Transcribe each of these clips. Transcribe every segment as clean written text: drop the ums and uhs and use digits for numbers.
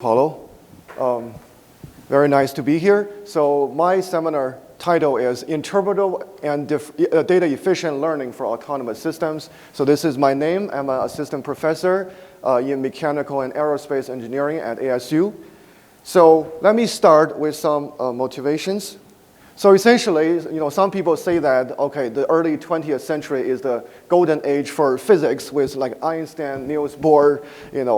Paulo. Very nice to be here. So my seminar title is Interpretable and Data Efficient Learning for Autonomous Systems. So this is my name. I'm an assistant professor in mechanical and aerospace engineering at ASU. So let me start with some motivations. So essentially, some people say that, okay, the early 20th century is the golden age for physics with like Einstein, Niels Bohr,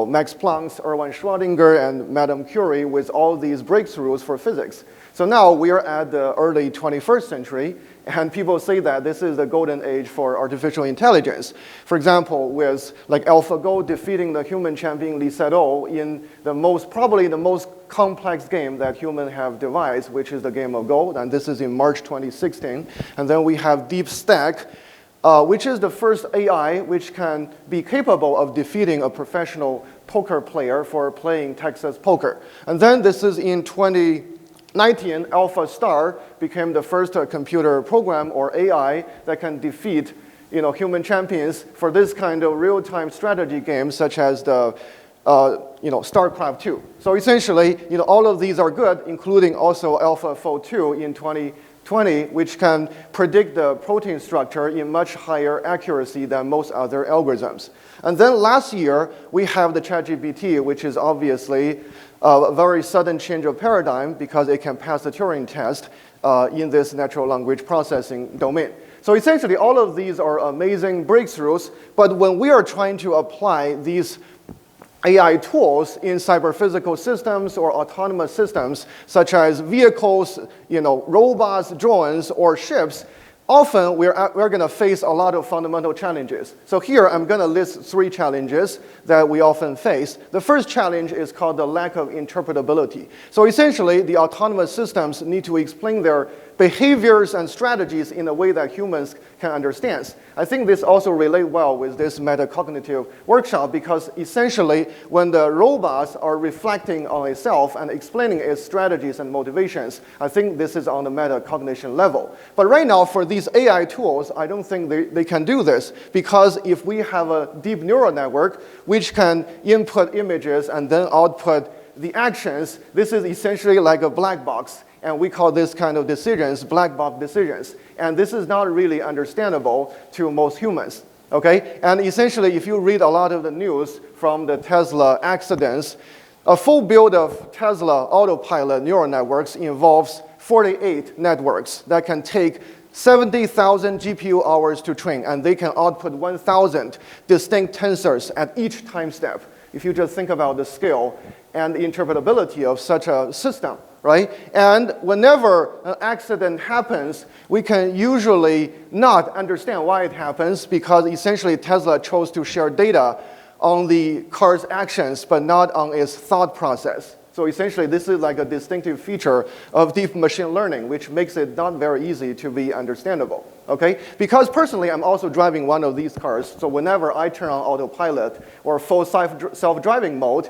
Max Planck, Erwin Schrödinger, and Madame Curie with all these breakthroughs for physics. So now we are at the early 21st century, and people say that this is the golden age for artificial intelligence. For example, with like AlphaGo defeating the human champion Lee Sedol in probably the most complex game that humans have devised, which is the game of Go, and this is in March 2016. And then we have DeepStack, which is the first AI which can be capable of defeating a professional poker player for playing Texas poker. And then this is in 2019, AlphaStar became the first computer program or AI that can defeat human champions for this kind of real-time strategy games such as the StarCraft 2. So essentially, all of these are good, including also AlphaFold 2 in 2020, which can predict the protein structure in much higher accuracy than most other algorithms. And then last year, we have the ChatGPT, which is obviously a very sudden change of paradigm because it can pass the Turing test in this natural language processing domain. So essentially, all of these are amazing breakthroughs, but when we are trying to apply these AI tools in cyber-physical systems or autonomous systems, such as vehicles, robots, drones, or ships, often we're going to face a lot of fundamental challenges. So here, I'm going to list 3 challenges that we often face. The first challenge is called the lack of interpretability. So essentially, the autonomous systems need to explain their behaviors and strategies in a way that humans can understand. I think this also relates well with this metacognitive workshop because essentially when the robots are reflecting on itself and explaining its strategies and motivations, I think this is on the metacognition level. But right now for these AI tools, I don't think they can do this because if we have a deep neural network which can input images and then output the actions, this is essentially like a black box. And we call this kind of decisions black box decisions. And this is not really understandable to most humans. Okay? And essentially, if you read a lot of the news from the Tesla accidents, a full build of Tesla autopilot neural networks involves 48 networks that can take 70,000 GPU hours to train, and they can output 1,000 distinct tensors at each time step. If you just think about the scale and the interpretability of such a system. Right? And whenever an accident happens, we can usually not understand why it happens because essentially Tesla chose to share data on the car's actions, but not on its thought process. So essentially, this is like a distinctive feature of deep machine learning, which makes it not very easy to be understandable. Okay? Because personally, I'm also driving one of these cars, so whenever I turn on autopilot or full self-driving mode,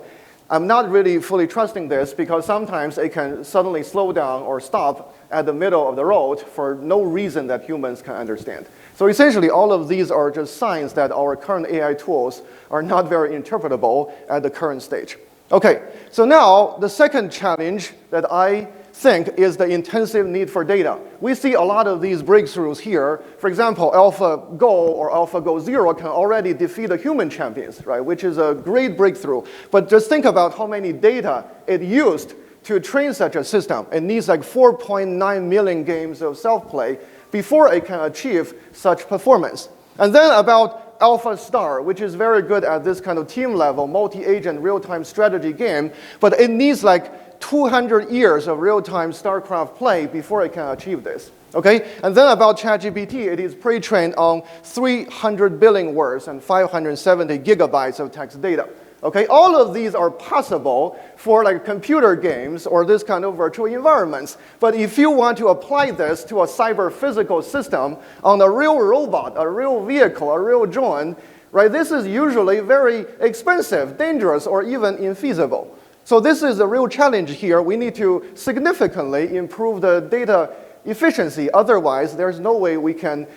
I'm not really fully trusting this because sometimes it can suddenly slow down or stop at the middle of the road for no reason that humans can understand. So essentially, all of these are just signs that our current AI tools are not very interpretable at the current stage. Okay, so now the second challenge that I think is the intensive need for data. We see a lot of these breakthroughs here. For example, AlphaGo or AlphaGo Zero can already defeat the human champions, right? Which is a great breakthrough. But just think about how many data it used to train such a system. It needs like 4.9 million games of self-play before it can achieve such performance. And then about AlphaStar, which is very good at this kind of team level, multi-agent real-time strategy game, but it needs like 200 years of real-time StarCraft play before it can achieve this. Okay? And then about ChatGPT, it is pre-trained on 300 billion words and 570 gigabytes of text data. Okay? All of these are possible for like computer games or this kind of virtual environments. But if you want to apply this to a cyber-physical system on a real robot, a real vehicle, a real drone, right, this is usually very expensive, dangerous, or even infeasible. So this is a real challenge here. We need to significantly improve the data efficiency. Otherwise, there's no way we can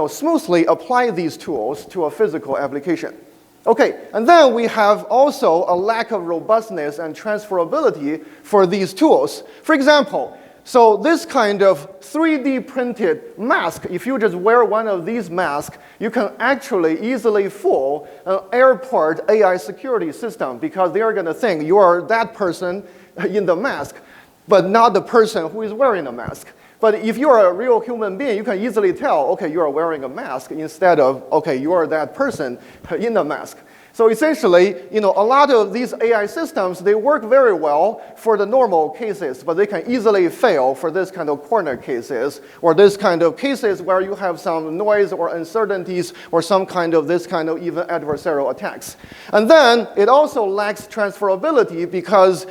smoothly apply these tools to a physical application. Okay, and then we have also a lack of robustness and transferability for these tools. For example, so this kind of 3D printed mask, if you just wear one of these masks, you can actually easily fool an airport AI security system because they are going to think you are that person in the mask, but not the person who is wearing the mask. But if you are a real human being, you can easily tell, okay, you are wearing a mask instead of, okay, you are that person in the mask. So essentially, a lot of these AI systems, they work very well for the normal cases, but they can easily fail for this kind of corner cases, or this kind of cases where you have some noise or uncertainties, or some kind of this kind of even adversarial attacks. And then it also lacks transferability because,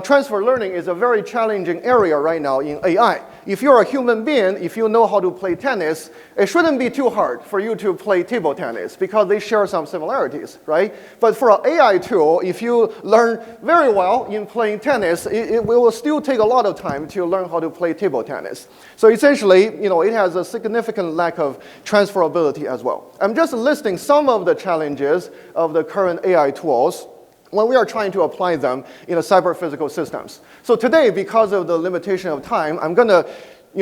transfer learning is a very challenging area right now in AI. If you're a human being, if you know how to play tennis, it shouldn't be too hard for you to play table tennis because they share some similarities, right? But for an AI tool, if you learn very well in playing tennis, it will still take a lot of time to learn how to play table tennis. So essentially, it has a significant lack of transferability as well. I'm just listing some of the challenges of the current AI tools when we are trying to apply them in a cyber-physical systems. So today, because of the limitation of time, I'm going to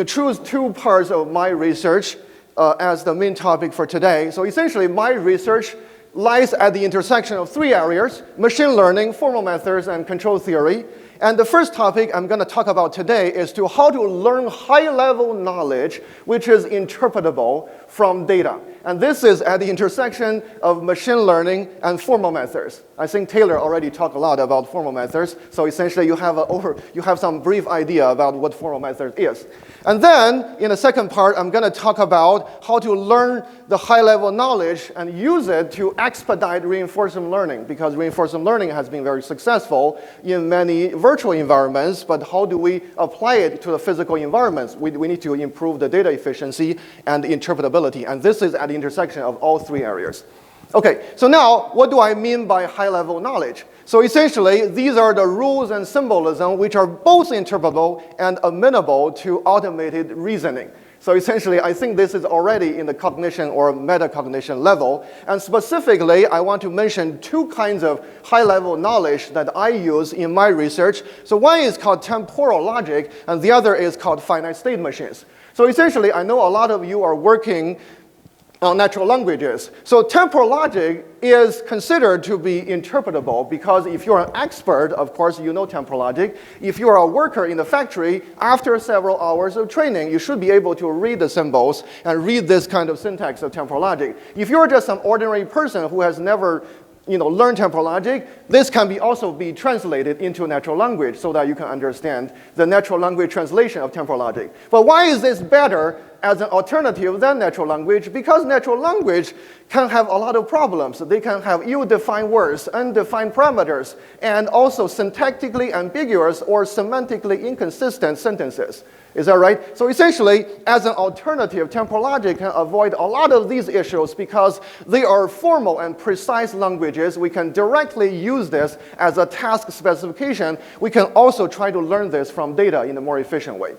choose two parts of my research as the main topic for today. So essentially, my research lies at the intersection of three areas: machine learning, formal methods, and control theory. And the first topic I'm going to talk about today is to how to learn high-level knowledge, which is interpretable from data. And this is at the intersection of machine learning and formal methods. I think Taylor already talked a lot about formal methods, so essentially you have some brief idea about what formal method is. And then, in the second part, I'm going to talk about how to learn the high-level knowledge and use it to expedite reinforcement learning, because reinforcement learning has been very successful in many virtual environments, but how do we apply it to the physical environments? We need to improve the data efficiency and interpretability, and this is at the intersection of all three areas. Okay, so now, what do I mean by high-level knowledge? So essentially, these are the rules and symbolism which are both interpretable and amenable to automated reasoning. So essentially, I think this is already in the cognition or metacognition level. And specifically, I want to mention two kinds of high-level knowledge that I use in my research. So one is called temporal logic, and the other is called finite state machines. So essentially, I know a lot of you are working on natural languages. So temporal logic is considered to be interpretable because if you're an expert, of course, you know temporal logic. If you're a worker in the factory, after several hours of training, you should be able to read the symbols and read this kind of syntax of temporal logic. If you're just some ordinary person who has never learn temporal logic, this can also be translated into natural language so that you can understand the natural language translation of temporal logic. But why is this better as an alternative than natural language? Because natural language can have a lot of problems. They can have ill-defined words, undefined parameters, and also syntactically ambiguous or semantically inconsistent sentences. Is that right? So essentially, as an alternative, temporal logic can avoid a lot of these issues because they are formal and precise languages. We can directly use this as a task specification. We can also try to learn this from data in a more efficient way.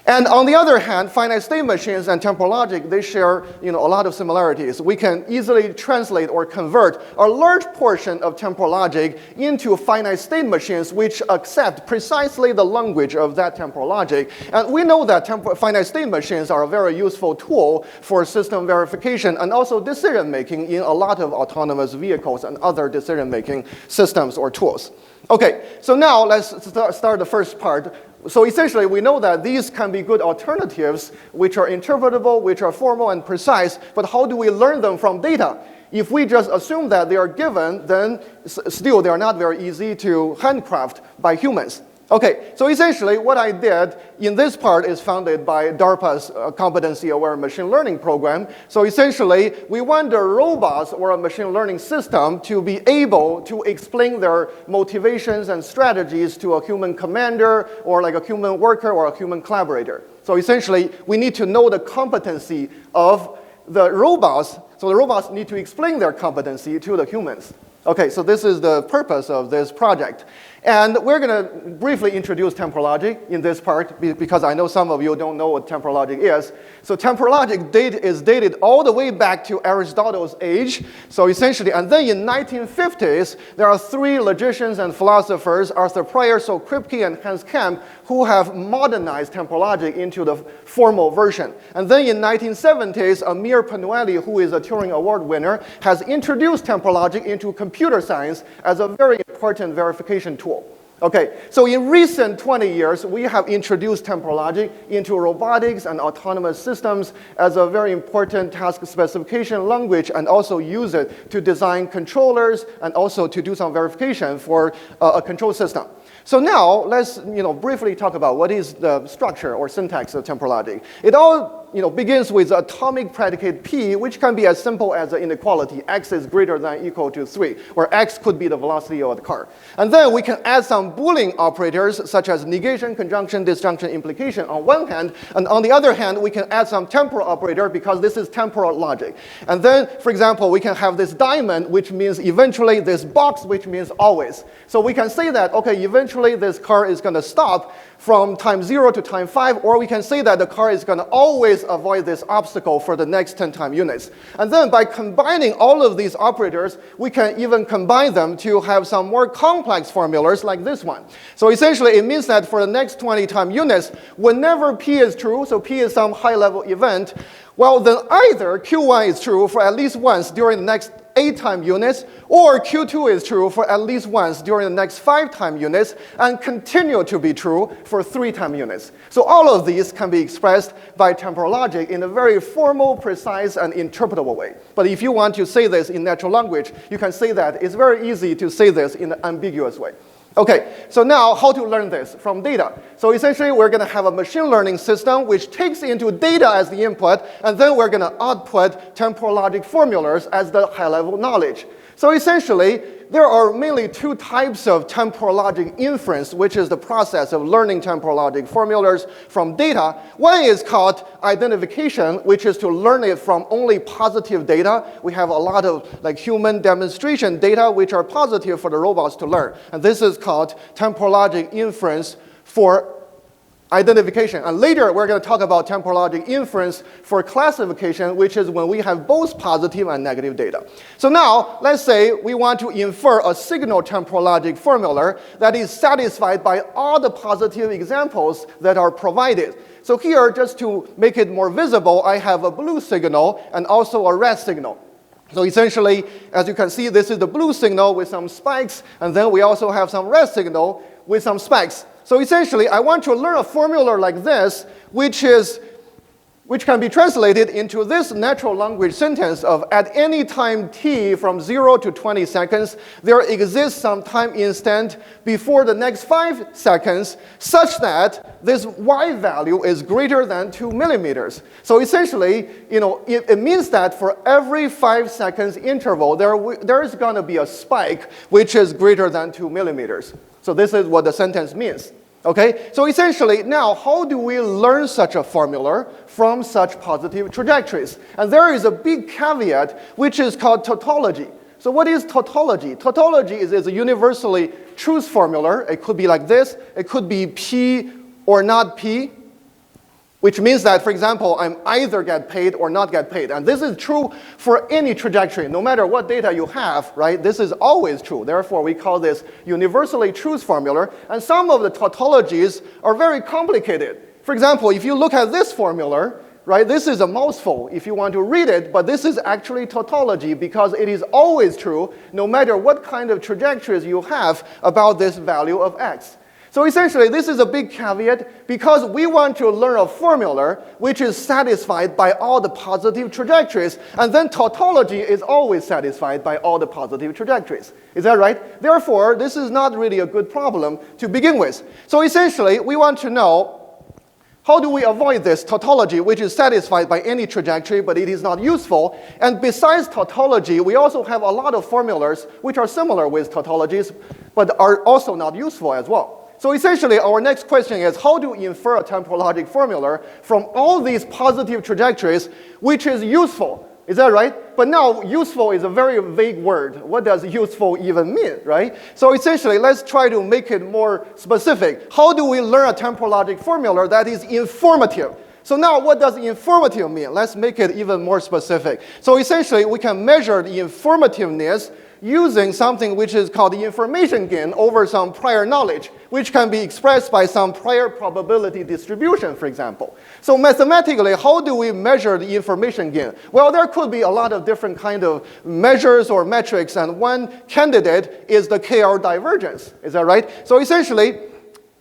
And on the other hand, finite state machines and temporal logic, they share a lot of similarities. We can easily translate or convert a large portion of temporal logic into finite state machines which accept precisely the language of that temporal logic. And we know that finite state machines are a very useful tool for system verification and also decision making in a lot of autonomous vehicles and other decision making systems or tools. Okay, so now let's start the first part. So essentially, we know that these can be good alternatives, which are interpretable, which are formal and precise, but how do we learn them from data? If we just assume that they are given, then still they are not very easy to handcraft by humans. Okay, so essentially what I did in this part is founded by DARPA's competency-aware machine learning program. So essentially, we want the robots or a machine learning system to be able to explain their motivations and strategies to a human commander or like a human worker or a human collaborator. So essentially, we need to know the competency of the robots. So the robots need to explain their competency to the humans. Okay, so this is the purpose of this project. And we're going to briefly introduce temporal logic in this part because I know some of you don't know what temporal logic is. So temporal logic is dated all the way back to Aristotle's age. So essentially, and then in 1950s, there are three logicians and philosophers, Arthur Prior, Saul Kripke, and Hans Kemp, who have modernized temporal logic into the formal version. And then in 1970s, Amir Panueli, who is a Turing Award winner, has introduced temporal logic into computer science as a very important verification tool. Okay, so in recent 20 years, we have introduced temporal logic into robotics and autonomous systems as a very important task specification language, and also use it to design controllers and also to do some verification for a control system. So now let's briefly talk about what is the structure or syntax of temporal logic. It all begins with the atomic predicate P, which can be as simple as an inequality. X is greater than or equal to 3, where X could be the velocity of the car. And then we can add some Boolean operators, such as negation, conjunction, disjunction, implication on one hand. And on the other hand, we can add some temporal operator because this is temporal logic. And then, for example, we can have this diamond, which means eventually, this box, which means always. So we can say that, okay, eventually this car is going to stop from time 0 to time 5, or we can say that the car is going to always avoid this obstacle for the next 10 time units. And then by combining all of these operators, we can even combine them to have some more complex formulas like this one. So essentially, it means that for the next 20 time units, whenever P is true, so P is some high-level event, well, then either Q1 is true for at least once during the next 8 time units, or Q2 is true for at least once during the next 5 time units, and continue to be true for 3 time units. So all of these can be expressed by temporal logic in a very formal, precise, and interpretable way. But if you want to say this in natural language, you can say that. It's very easy to say this in an ambiguous way. Okay, so now how to learn this from data. So essentially, we're going to have a machine learning system which takes into data as the input, and then we're going to output temporal logic formulas as the high-level knowledge. So essentially, there are mainly 2 types of temporal logic inference, which is the process of learning temporal logic formulas from data. One is called identification, which is to learn it from only positive data. We have a lot of human demonstration data which are positive for the robots to learn. And this is called temporal logic inference for identification. And later, we're going to talk about temporal logic inference for classification, which is when we have both positive and negative data. So now, let's say we want to infer a signal temporal logic formula that is satisfied by all the positive examples that are provided. So here, just to make it more visible, I have a blue signal and also a red signal. So essentially, as you can see, this is the blue signal with some spikes, and then we also have some red signal with some spikes. So essentially, I want to learn a formula like this, which can be translated into this natural language sentence of at any time t from 0 to 20 seconds, there exists some time instant before the next 5 seconds such that this y value is greater than 2 millimeters. So essentially, it means that for every 5 seconds interval, there is going to be a spike which is greater than 2 millimeters. So this is what the sentence means. Okay, so essentially, now how do we learn such a formula from such positive trajectories? And there is a big caveat, which is called tautology. So what is tautology? Tautology is a universally truth formula. It could be like this. It could be P or not P, which means that, for example, I'm either get paid or not get paid. And this is true for any trajectory, no matter what data you have, right? This is always true. Therefore, we call this universally truth formula. And some of the tautologies are very complicated. For example, if you look at this formula, right, this is a mouthful if you want to read it, but this is actually tautology because it is always true, no matter what kind of trajectories you have about this value of x. So essentially, this is a big caveat because we want to learn a formula which is satisfied by all the positive trajectories, and then tautology is always satisfied by all the positive trajectories. Is that right? Therefore, this is not really a good problem to begin with. So essentially, we want to know how do we avoid this tautology, which is satisfied by any trajectory, but it is not useful? And besides tautology, we also have a lot of formulas which are similar with tautologies, but are also not useful as well. So essentially, our next question is how to infer a temporal logic formula from all these positive trajectories, which is useful, Is that right? But now, useful is a very vague word. What does useful even mean, right? So essentially, let's try to make it more specific. How do we learn a temporal logic formula that is informative? So now, what does informative mean? Let's make it even more specific. So essentially, we can measure the informativeness using something which is called the information gain over some prior knowledge, which can be expressed by some prior probability distribution, for example. So mathematically, how do we measure the information gain? Well, there could be a lot of different kind of measures or metrics, and one candidate is the KR divergence. Is that right? So essentially,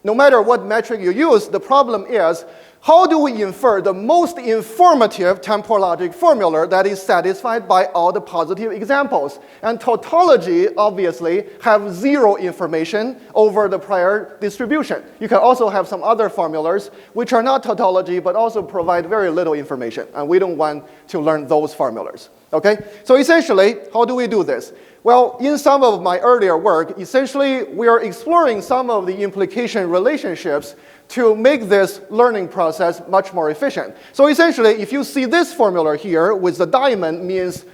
no matter what metric you use, the problem is, how do we infer the most informative temporal logic formula that is satisfied by all the positive examples? And tautology, obviously, have zero information over the prior distribution. You can also have some other formulas which are not tautology but also provide very little information. And we don't want to learn those formulas. Okay? So essentially, how do we do this? Well, in some of my earlier work, essentially, we are exploring some of the implication relationships to make this learning process much more efficient. So essentially, if you see this formula here with the diamond means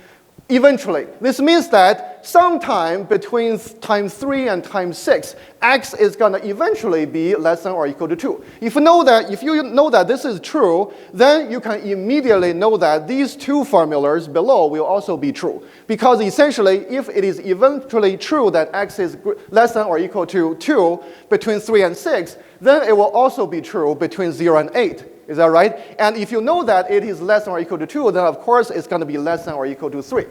eventually. This means that sometime between time 3 and time 6, x is going to eventually be less than or equal to 2. If you know that this is true, then you can immediately know that these two formulas below will also be true. Because essentially, if it is eventually true that x is less than or equal to 2 between 3 and 6, then it will also be true between 0 and 8. Is that right? And if you know that it is less than or equal to 2, then of course it's going to be less than or equal to 3.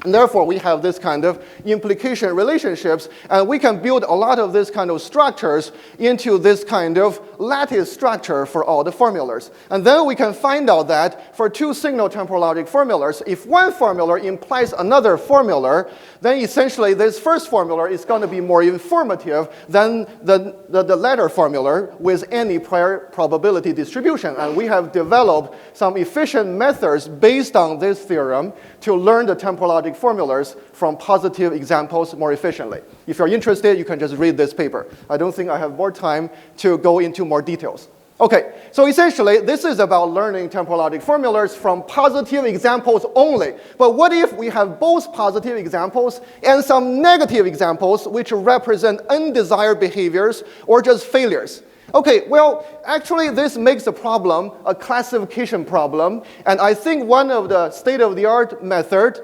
And therefore, we have this kind of implication relationships, and we can build a lot of this kind of structures into this kind of lattice structure for all the formulas. And then we can find out that for two signal temporal logic formulas, if one formula implies another formula, then essentially this first formula is going to be more informative than the latter formula with any prior probability distribution. And we have developed some efficient methods based on this theorem to learn the temporal logic formulas from positive examples more efficiently. If you're interested, you can just read this paper. I don't think I have more time to go into more details. Okay, so essentially, this is about learning temporal logic formulas from positive examples only. But what if we have both positive examples and some negative examples which represent undesired behaviors or just failures? Okay, well, actually, this makes the problem a classification problem. And I think one of the state-of-the-art methods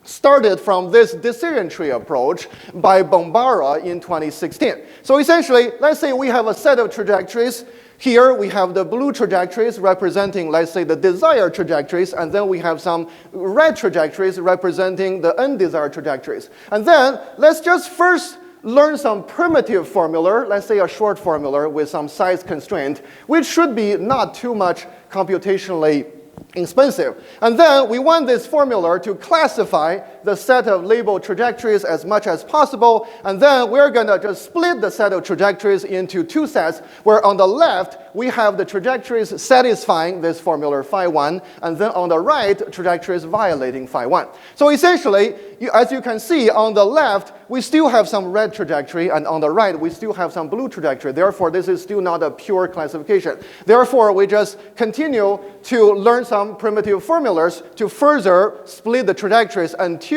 started from this decision tree approach by Bombara in 2016. So essentially, let's say we have a set of trajectories. Here we have the blue trajectories representing, let's say, the desired trajectories, and then we have some red trajectories representing the undesired trajectories. And then let's just first learn some primitive formula, let's say a short formula with some size constraint, which should be not too much computationally expensive. And then we want this formula to classify the set of labeled trajectories as much as possible. And then we're going to just split the set of trajectories into two sets, where on the left, we have the trajectories satisfying this formula phi 1, and then on the right, trajectories violating phi 1. So essentially, as you can see, on the left, we still have some red trajectory, and on the right, we still have some blue trajectory. Therefore, this is still not a pure classification. Therefore, we just continue to learn some primitive formulas to further split the trajectories until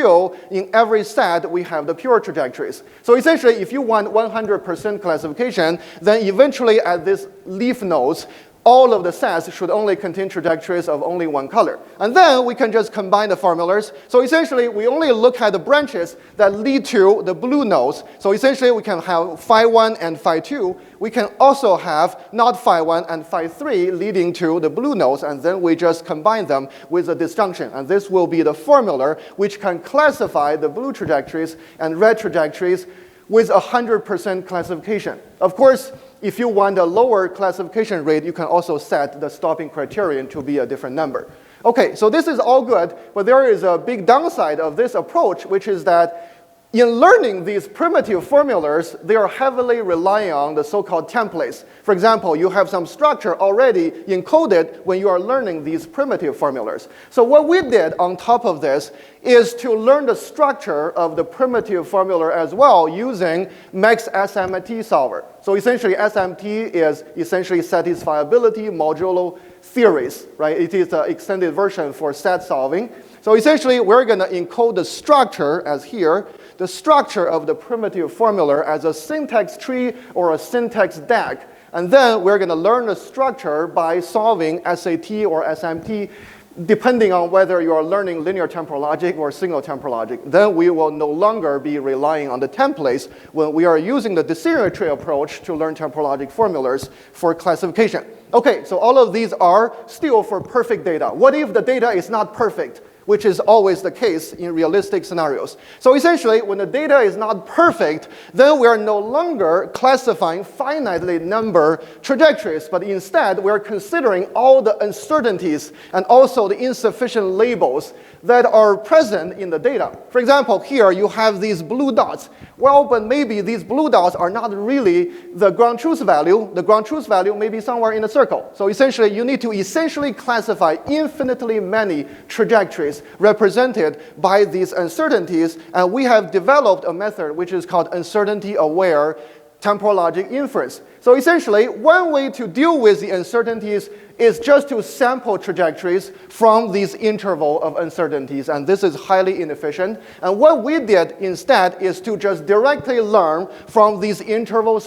in every set we have the pure trajectories. So essentially, if you want 100% classification, then eventually at this leaf nodes, all of the sets should only contain trajectories of only one color. And then we can just combine the formulas. So essentially, we only look at the branches that lead to the blue nodes. So essentially, we can have phi 1 and phi 2. We can also have not phi 1 and phi 3 leading to the blue nodes, and then we just combine them with a disjunction. And this will be the formula which can classify the blue trajectories and red trajectories with 100% classification. Of course, if you want a lower classification rate, you can also set the stopping criterion to be a different number. Okay, so this is all good, but there is a big downside of this approach, which is that in learning these primitive formulas, they are heavily relying on the so-called templates. For example, you have some structure already encoded when you are learning these primitive formulas. So what we did on top of this is to learn the structure of the primitive formula as well using max SMT solver. So essentially, SMT is essentially satisfiability modulo theories, right? It is an extended version for set solving. So essentially, we're going to encode the structure as here, the structure of the primitive formula as a syntax tree or a syntax deck. And then we're going to learn the structure by solving SAT or SMT, depending on whether you are learning linear temporal logic or single temporal logic. Then we will no longer be relying on the templates when we are using the decision tree approach to learn temporal logic formulas for classification. Okay, so all of these are still for perfect data. What if the data is not perfect, which is always the case in realistic scenarios? So essentially, when the data is not perfect, then we are no longer classifying finitely number trajectories, but instead we're considering all the uncertainties and also the insufficient labels that are present in the data. For example, here you have these blue dots. Well, but maybe these blue dots are not really the ground truth value. The ground truth value may be somewhere in a circle. So essentially, you need to essentially classify infinitely many trajectories represented by these uncertainties. And we have developed a method which is called uncertainty-aware temporal logic inference. So essentially, one way to deal with the uncertainties is just to sample trajectories from these interval of uncertainties, and this is highly inefficient. And what we did instead is to just directly learn from these interval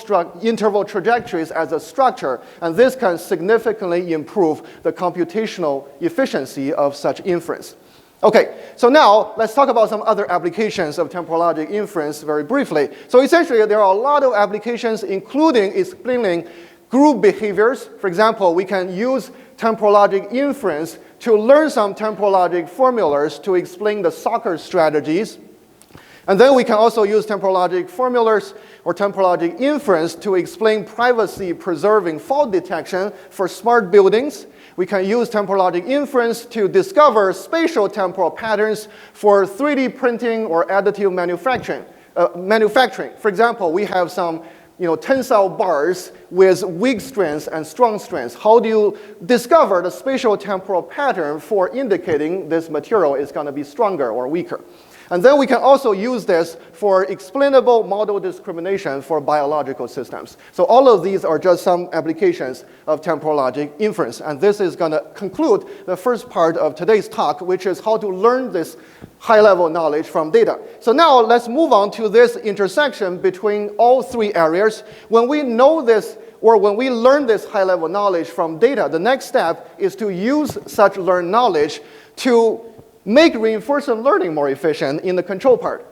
trajectories as a structure, and this can significantly improve the computational efficiency of such inference. Okay, so now let's talk about some other applications of temporal logic inference very briefly. So essentially, there are a lot of applications, including explaining group behaviors. For example, we can use temporal logic inference to learn some temporal logic formulas to explain the soccer strategies. And then we can also use temporal logic formulas or temporal logic inference to explain privacy-preserving fault detection for smart buildings. We can use temporal logic inference to discover spatial temporal patterns for 3D printing or additive manufacturing. For example, we have some tensile bars with weak strengths and strong strengths. How do you discover the spatial temporal pattern for indicating this material is going to be stronger or weaker? And then we can also use this for explainable model discrimination for biological systems. So all of these are just some applications of temporal logic inference. And this is going to conclude the first part of today's talk, which is how to learn this high-level knowledge from data. So now let's move on to this intersection between all three areas. When we know this, or when we learn this high-level knowledge from data, the next step is to use such learned knowledge to make reinforcement learning more efficient in the control part.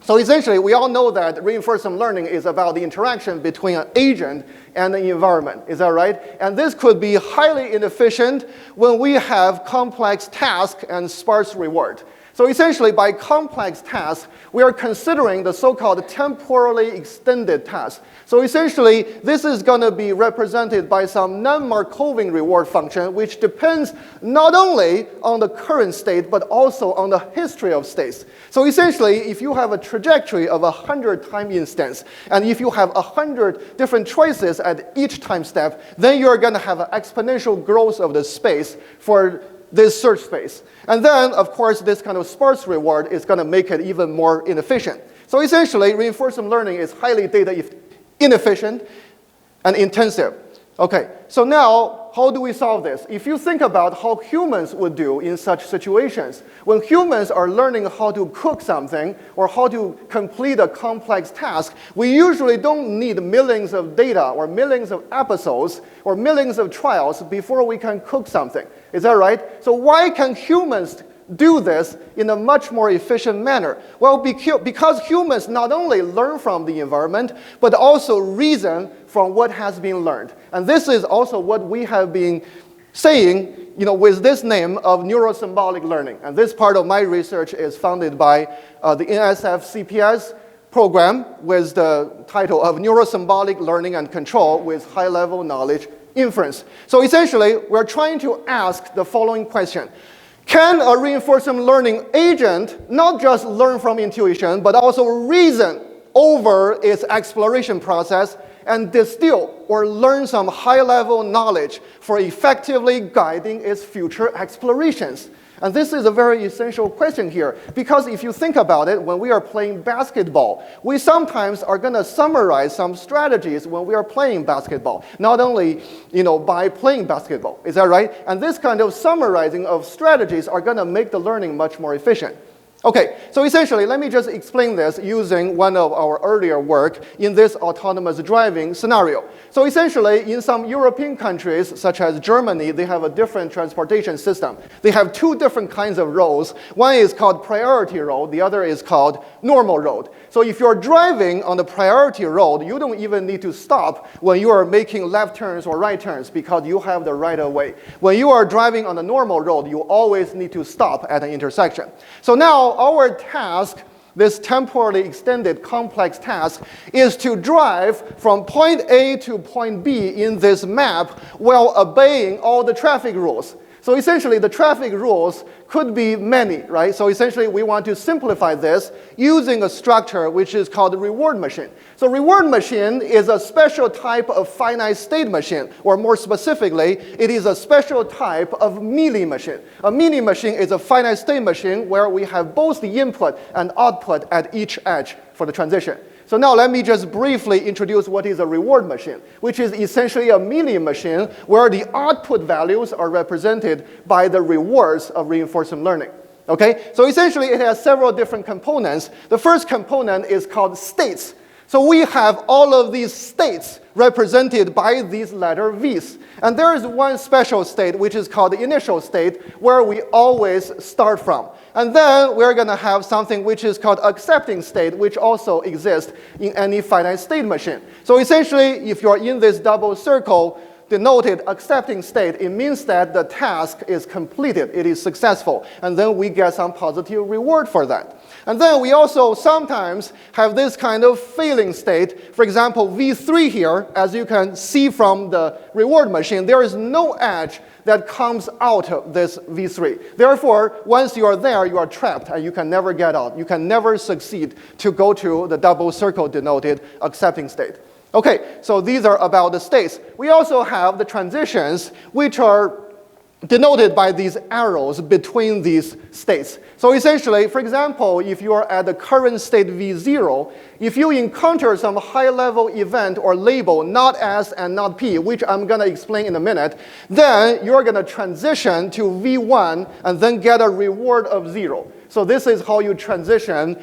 So essentially, we all know that reinforcement learning is about the interaction between an agent and the environment. Is that right? And this could be highly inefficient when we have complex tasks and sparse reward. So essentially, by complex tasks, we are considering the so-called temporally extended tasks. So essentially, this is going to be represented by some non-Markovian reward function, which depends not only on the current state, but also on the history of states. So essentially, if you have a trajectory of 100 time instance, and if you have 100 different choices at each time step, then you're going to have an exponential growth of the space for this search space. And then, of course, this kind of sparse reward is going to make it even more inefficient. So essentially, reinforcement learning is highly data inefficient and intensive. Okay, so now, how do we solve this? If you think about how humans would do in such situations, when humans are learning how to cook something or how to complete a complex task, we usually don't need millions of data or millions of episodes or millions of trials before we can cook something. Is that right? So why can humans do this in a much more efficient manner? Well, because humans not only learn from the environment, but also reason from what has been learned. And this is also what we have been saying, with this name of Neuro Symbolic learning. And this part of my research is funded by the NSF CPS program with the title of Neuro Symbolic Learning and Control with High-Level Knowledge Inference. So essentially, we're trying to ask the following question. Can a reinforcement learning agent not just learn from intuition, but also reason over its exploration process and distill or learn some high-level knowledge for effectively guiding its future explorations? And this is a very essential question here, because if you think about it, when we are playing basketball, we sometimes are going to summarize some strategies when we are playing basketball, not only by playing basketball. Is that right? And this kind of summarizing of strategies are going to make the learning much more efficient. Okay, so essentially, let me just explain this using one of our earlier work in this autonomous driving scenario. So essentially, in some European countries, such as Germany, they have a different transportation system. They have two different kinds of roads. One is called priority road, the other is called normal road. So if you're driving on the priority road, you don't even need to stop when you are making left turns or right turns because you have the right of way. When you are driving on the normal road, you always need to stop at an intersection. So now our task, this temporally extended complex task, is to drive from point A to point B in this map while obeying all the traffic rules. So essentially, the traffic rules could be many, right? So essentially, we want to simplify this using a structure which is called the reward machine. So reward machine is a special type of finite state machine, or more specifically, it is a special type of mealy machine. A mealy machine is a finite state machine where we have both the input and output at each edge for the transition. So now let me just briefly introduce what is a reward machine, which is essentially a mealy machine where the output values are represented by the rewards of reinforcement learning. Okay? So essentially it has several different components. The first component is called states. So we have all of these states represented by these letter V's. And there is one special state, which is called the initial state, where we always start from. And then we're going to have something which is called accepting state, which also exists in any finite state machine. So essentially, if you're in this double circle, denoted accepting state, it means that the task is completed, it is successful, and then we get some positive reward for that. And then we also sometimes have this kind of failing state. For example, V3 here, as you can see from the reward machine, there is no edge that comes out of this V3. Therefore, once you are there, you are trapped and you can never get out. You can never succeed to go to the double circle denoted accepting state. Okay, so these are about the states. We also have the transitions, which are denoted by these arrows between these states. So essentially, for example, if you are at the current state V0, if you encounter some high-level event or label not S and not P, which I'm going to explain in a minute, then you're going to transition to V1 and then get a reward of 0. So this is how you transition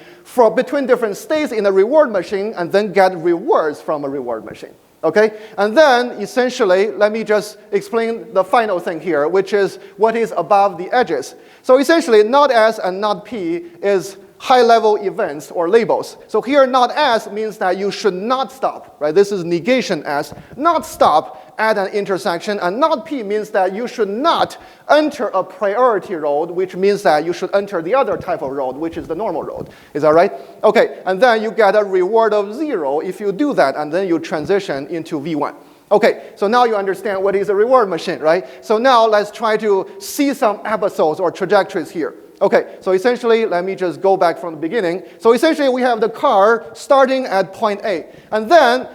between different states in a reward machine and then get rewards from a reward machine. Okay? And then, essentially, let me just explain the final thing here, which is what is above the edges. So essentially, not S and not P is high-level events or labels. So here, not S means that you should not stop, right? This is negation S. Not stop at an intersection, and not P means that you should not enter a priority road, which means that you should enter the other type of road, which is the normal road. Is that right? Okay, and then you get a reward of 0 if you do that, and then you transition into V1. Okay, so now you understand what is a reward machine, right? So now let's try to see some episodes or trajectories here. Okay, so essentially, let me just go back from the beginning. So essentially, we have the car starting at point A. And then,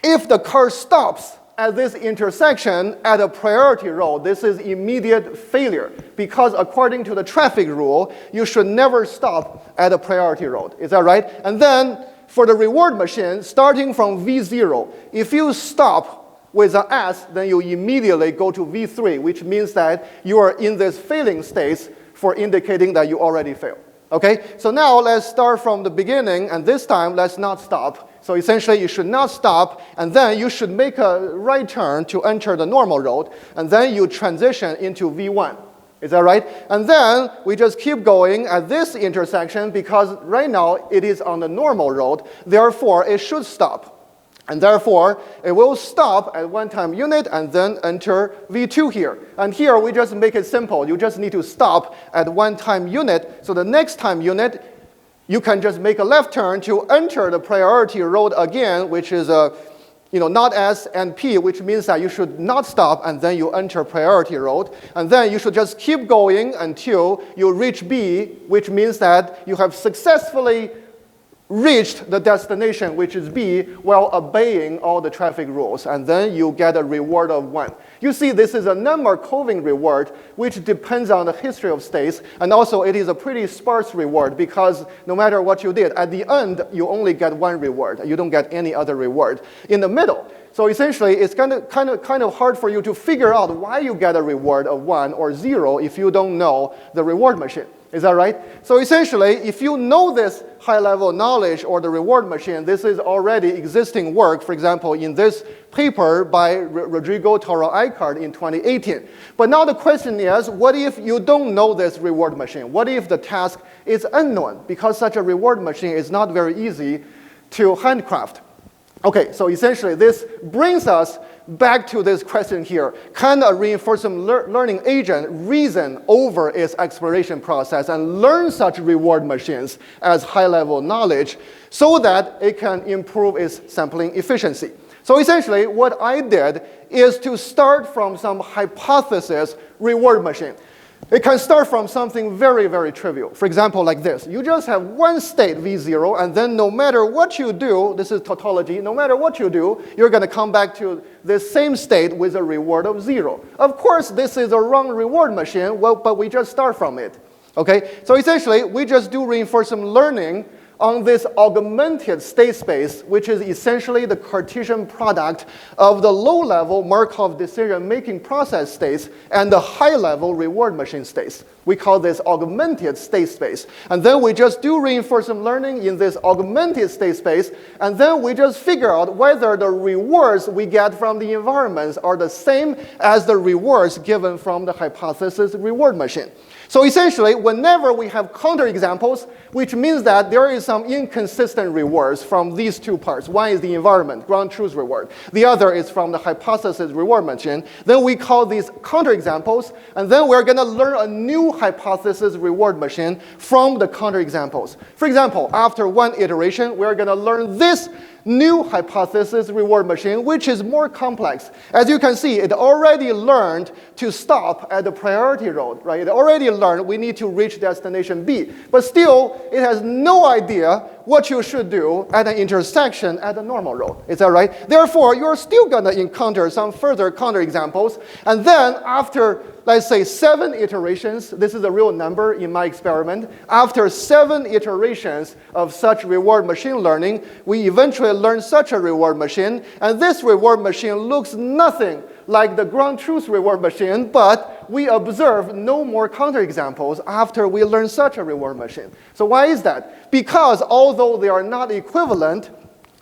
if the car stops at this intersection at a priority road, this is immediate failure. Because according to the traffic rule, you should never stop at a priority road. Is that right? And then, for the reward machine, starting from V0, if you stop with an S, then you immediately go to V3, which means that you are in this failing state for indicating that you already failed. Okay? So now let's start from the beginning, and this time let's not stop. So essentially you should not stop, and then you should make a right turn to enter the normal road, and then you transition into V1. Is that right? And then we just keep going at this intersection because right now it is on the normal road, therefore it should stop. And therefore, it will stop at one time unit and then enter V2 here. And here, we just make it simple. You just need to stop at one time unit. So the next time unit, you can just make a left turn to enter the priority road again, which is not S and P, which means that you should not stop, and then you enter priority road. And then you should just keep going until you reach B, which means that you have successfully reached the destination, which is B, while obeying all the traffic rules, and then you get a reward of 1. You see, this is a non-Markovian reward, which depends on the history of states, and also it is a pretty sparse reward, because no matter what you did, at the end, you only get 1 reward. You don't get any other reward in the middle. So essentially, it's kind of hard for you to figure out why you get a reward of 1 or 0 if you don't know the reward machine. Is that right? So essentially, if you know this high-level knowledge or the reward machine, this is already existing work, for example, in this paper by Rodrigo Toro-Icart in 2018. But now the question is, what if you don't know this reward machine? What if the task is unknown? Because such a reward machine is not very easy to handcraft. Okay, so essentially, this brings us back to this question here. Can a reinforcement learning agent reason over its exploration process and learn such reward machines as high-level knowledge so that it can improve its sampling efficiency? So essentially, what I did is to start from some hypothesis reward machine. It can start from something very, very trivial. For example, like this. You just have one state, V0, and then no matter what you do, this is tautology, no matter what you do, you're going to come back to this same state with a reward of 0. Of course, this is a wrong reward machine, well, but we just start from it. Okay? So essentially, we just do reinforcement learning on this augmented state space, which is essentially the Cartesian product of the low-level Markov decision-making process states and the high-level reward machine states. We call this augmented state space. And then we just do reinforcement learning in this augmented state space, and then we just figure out whether the rewards we get from the environments are the same as the rewards given from the hypothesis reward machine. So essentially, whenever we have counterexamples, which means that there is some inconsistent rewards from these two parts. One is the environment, ground truth reward. The other is from the hypothesis reward machine. Then we call these counterexamples, and then we're going to learn a new hypothesis reward machine from the counterexamples. For example, after one iteration, we're going to learn this new hypothesis reward machine, which is more complex. As you can see, it already learned to stop at the priority road, right? It already learned we need to reach destination B. But still, it has no idea what you should do at an intersection at the normal road. Is that right? Therefore, you're still going to encounter some further counterexamples. And then after, let's say, 7 iterations, this is a real number in my experiment, after 7 iterations of such reward machine learning, we eventually learn such a reward machine. And this reward machine looks nothing like the ground truth reward machine, but we observe no more counterexamples after we learn such a reward machine. So why is that? Because although they are not equivalent,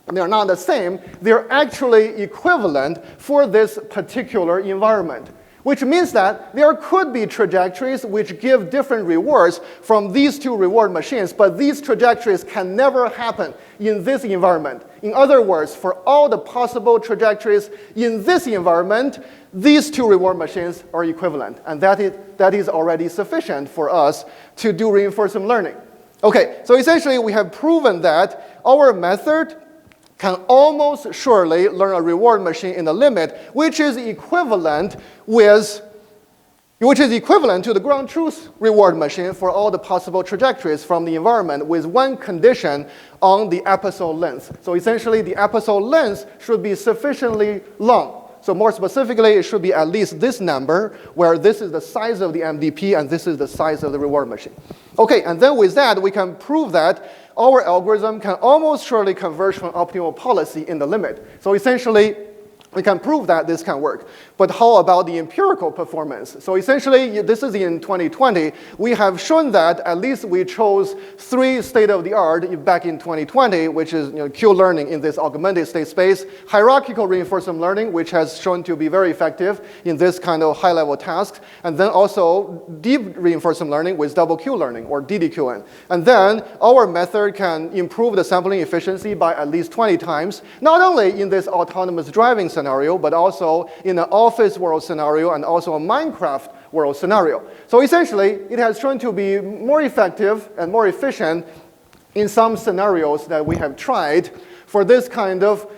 they're not the same, they're actually equivalent for this particular environment. Which means that there could be trajectories which give different rewards from these two reward machines, but these trajectories can never happen in this environment. In other words, for all the possible trajectories in this environment, these two reward machines are equivalent. And that is already sufficient for us to do reinforcement learning. Okay, so essentially we have proven that our method can almost surely learn a reward machine in the limit, which is equivalent to the ground truth reward machine for all the possible trajectories from the environment with one condition on the episode length. So essentially, the episode length should be sufficiently long. So more specifically, it should be at least this number, where this is the size of the MDP and this is the size of the reward machine. Okay, and then with that, we can prove that our algorithm can almost surely converge from optimal policy in the limit. So essentially, we can prove that this can work. But how about the empirical performance? So essentially, this is in 2020. We have shown that at least we chose 3 state-of-the-art back in 2020, which is Q-learning in this augmented state space, hierarchical reinforcement learning, which has shown to be very effective in this kind of high-level tasks, and then also deep reinforcement learning with double Q-learning, or DDQN. And then our method can improve the sampling efficiency by at least 20 times, not only in this autonomous driving scenario, but also in an office world scenario and also a Minecraft world scenario. So essentially, it has shown to be more effective and more efficient in some scenarios that we have tried for this kind of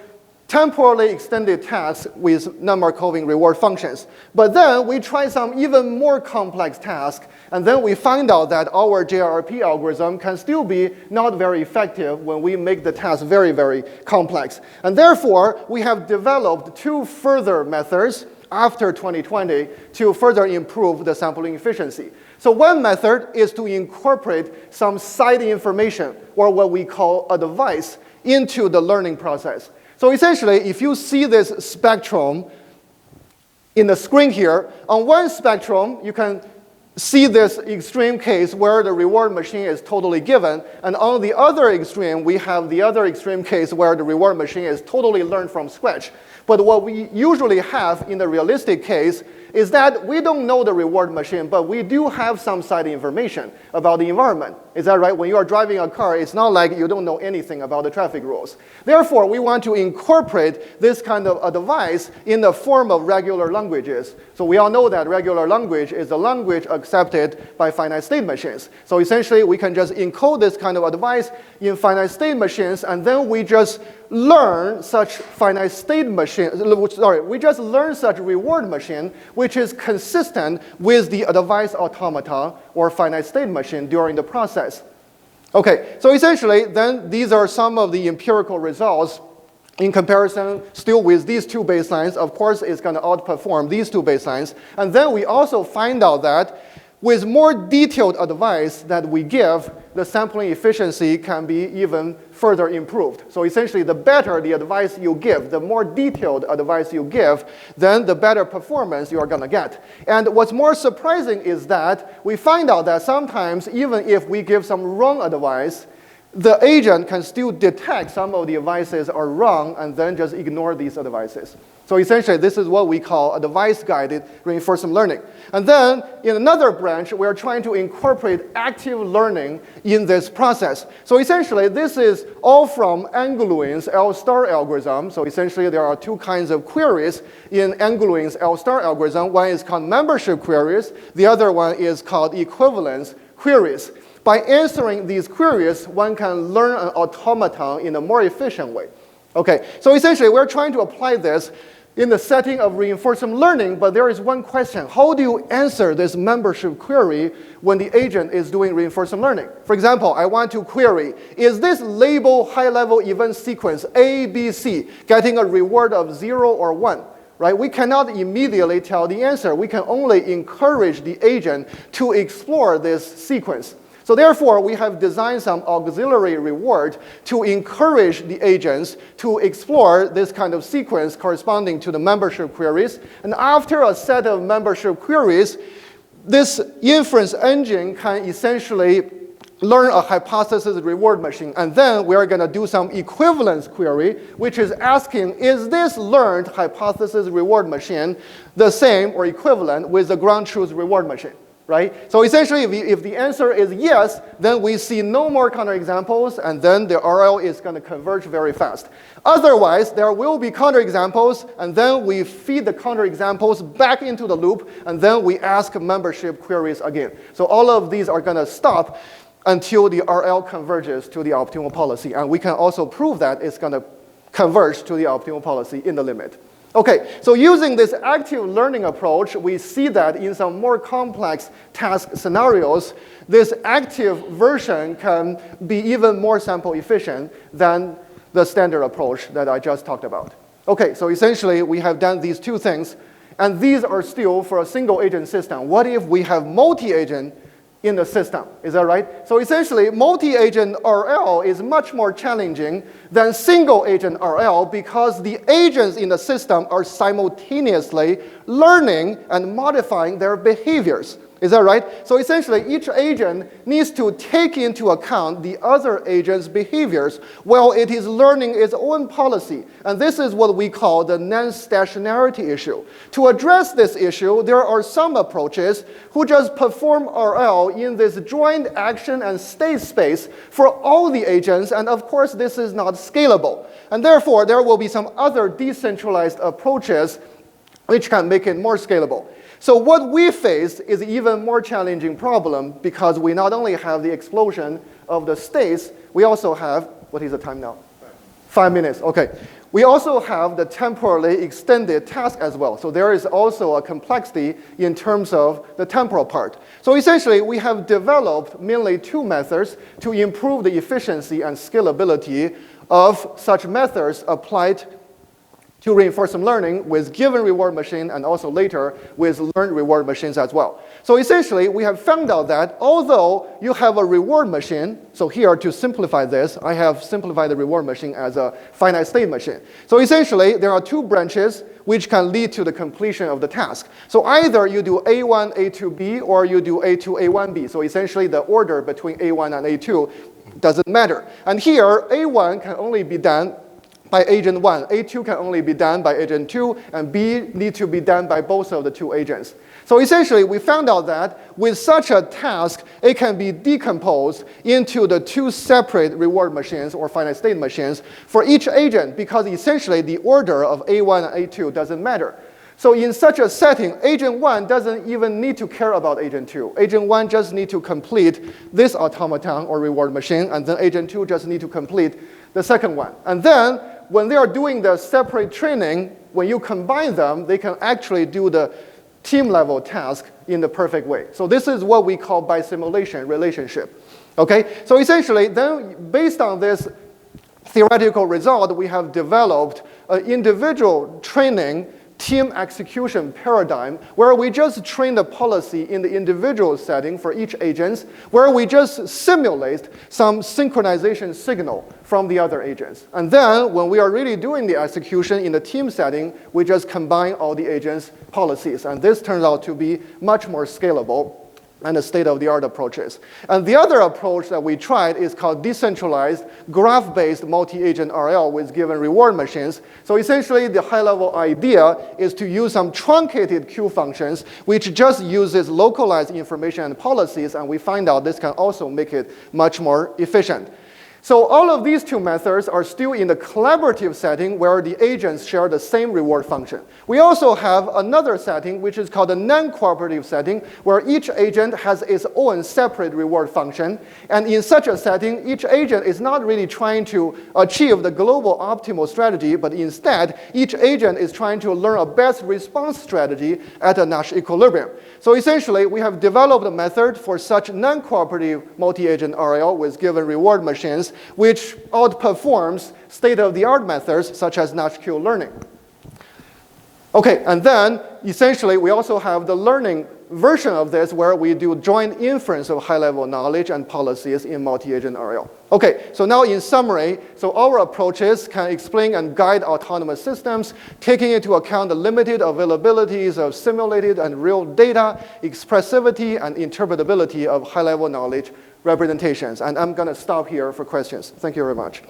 temporally extended tasks with non-Markovian reward functions. But then we try some even more complex tasks, and then we find out that our JRP algorithm can still be not very effective when we make the task very, very complex. And therefore, we have developed two further methods after 2020 to further improve the sampling efficiency. So one method is to incorporate some side information, or what we call a device, into the learning process. So essentially, if you see this spectrum in the screen here, on one spectrum, you can see this extreme case where the reward machine is totally given, and on the other extreme, we have the other extreme case where the reward machine is totally learned from scratch. But what we usually have in the realistic case is that we don't know the reward machine, but we do have some side information about the environment. Is that right? When you are driving a car, it's not like you don't know anything about the traffic rules. Therefore, we want to incorporate this kind of a device in the form of regular languages. So we all know that regular language is a language accepted by finite state machines. So essentially, we can just encode this kind of a device in finite state machines, and then we just learn such finite state machine, we just learn such reward machine, which is consistent with the device automata or finite state machine during the process. Okay, so essentially, then these are some of the empirical results in comparison still with these two baselines. Of course, it's going to outperform these two baselines. And then we also find out that with more detailed advice that we give, the sampling efficiency can be even further improved. So essentially, the better the advice you give, the more detailed advice you give, then the better performance you are going to get. And what's more surprising is that we find out that sometimes, even if we give some wrong advice, the agent can still detect some of the advices are wrong and then just ignore these advices. So essentially, this is what we call a device-guided reinforcement learning. And then, in another branch, we're trying to incorporate active learning in this process. So essentially, this is all from Angluin's L-star algorithm. So essentially, there are two kinds of queries in Angluin's L-star algorithm. One is called membership queries. The other one is called equivalence queries. By answering these queries, one can learn an automaton in a more efficient way. Okay, so essentially, we're trying to apply this in the setting of reinforcement learning, but there is one question. How do you answer this membership query when the agent is doing reinforcement learning? For example, I want to query, is this label high-level event sequence A, B, C getting a reward of 0 or 1? Right? We cannot immediately tell the answer. We can only encourage the agent to explore this sequence. So therefore, we have designed some auxiliary reward to encourage the agents to explore this kind of sequence corresponding to the membership queries. And after a set of membership queries, this inference engine can essentially learn a hypothesis reward machine. And then we're going to do some equivalence query, which is asking, is this learned hypothesis reward machine the same or equivalent with the ground truth reward machine? Right? So essentially, if the answer is yes, then we see no more counterexamples, and then the RL is going to converge very fast. Otherwise, there will be counterexamples, and then we feed the counterexamples back into the loop, and then we ask membership queries again. So all of these are going to stop until the RL converges to the optimal policy. And we can also prove that it's going to converge to the optimal policy in the limit. Okay, so using this active learning approach, we see that in some more complex task scenarios, this active version can be even more sample efficient than the standard approach that I just talked about. Okay, so essentially, we have done these two things, and these are still for a single agent system. What if we have multi-agent in the system? Is that right? So essentially, multi-agent RL is much more challenging than single-agent RL because the agents in the system are simultaneously learning and modifying their behaviors. Is that right? So essentially, each agent needs to take into account the other agent's behaviors while it is learning its own policy. And this is what we call the non-stationarity issue. To address this issue, there are some approaches who just perform RL in this joint action and state space for all the agents. And of course, this is not scalable. And therefore, there will be some other decentralized approaches which can make it more scalable. So what we face is an even more challenging problem because we not only have the explosion of the states, we also have, what is the time now? 5 minutes, okay. We also have the temporally extended task as well. So there is also a complexity in terms of the temporal part. So essentially, we have developed mainly two methods to improve the efficiency and scalability of such methods applied to reinforcement learning with given reward machine and also later with learned reward machines as well. So essentially, we have found out that although you have a reward machine, so here to simplify this, I have simplified the reward machine as a finite state machine. So essentially, there are two branches which can lead to the completion of the task. So either you do A1, A2B, or you do A2, A1B. So essentially, the order between A1 and A2 doesn't matter. And here, A1 can only be done by agent 1. A2 can only be done by agent 2, and B need to be done by both of the two agents. So essentially, we found out that with such a task, it can be decomposed into the two separate reward machines or finite state machines for each agent, because essentially the order of A1 and A2 doesn't matter. So in such a setting, agent 1 doesn't even need to care about agent 2. Agent 1 just need to complete this automaton or reward machine, and then agent 2 just need to complete the second one. And then when they are doing the separate training, when you combine them, they can actually do the team-level task in the perfect way. So this is what we call bisimulation relationship. Okay? So essentially, then based on this theoretical result, we have developed an individual training team execution paradigm where we just train the policy in the individual setting for each agent, where we just simulate some synchronization signal from the other agents. And then when we are really doing the execution in the team setting, we just combine all the agents' policies. And this turns out to be much more scalable and the state-of-the-art approaches. And the other approach that we tried is called decentralized graph-based multi-agent RL with given reward machines. So essentially, the high-level idea is to use some truncated Q functions, which just uses localized information and policies, and we find out this can also make it much more efficient. So all of these two methods are still in the collaborative setting where the agents share the same reward function. We also have another setting which is called the non-cooperative setting where each agent has its own separate reward function. And in such a setting, each agent is not really trying to achieve the global optimal strategy, but instead, each agent is trying to learn a best response strategy at a Nash equilibrium. So essentially, we have developed a method for such non-cooperative multi-agent RL with given reward machines which outperforms state-of-the-art methods such as Nash-Q learning. Okay, and then essentially we also have the learning version of this where we do joint inference of high-level knowledge and policies in multi-agent RL. Okay, so now in summary, so our approaches can explain and guide autonomous systems, taking into account the limited availabilities of simulated and real data, expressivity, and interpretability of high-level knowledge representations. And I'm going to stop here for questions. Thank you very much.